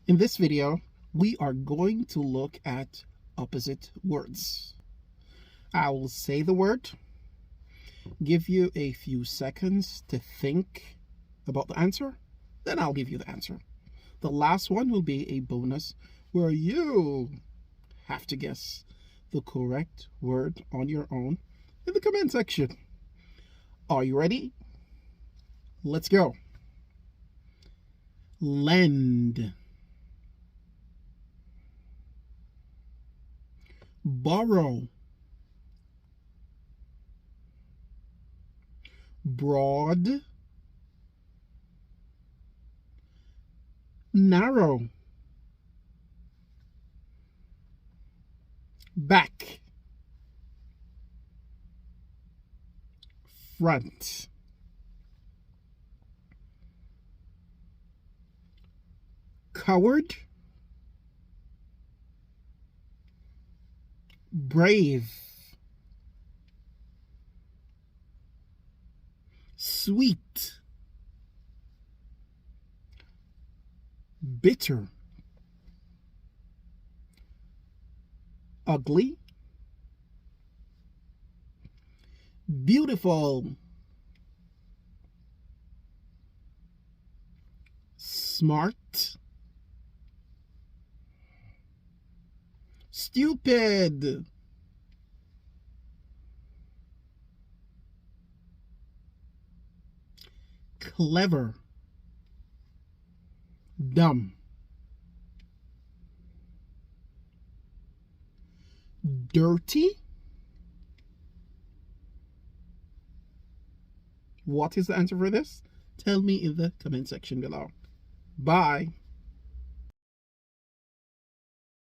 In this video, we are going to look at opposite words. I will say the word, give you a few seconds to think about the answer, then I'll give you the answer. The last one will be a bonus where you have to guess the correct word on your own in the comment section. Are you ready? Let's go. Lend, borrow, broad, narrow, back, front, coward, brave, sweet, bitter, ugly, beautiful, smart, stupid, clever, dumb, dirty. What is the answer for this? Tell me in the comment section below. Bye.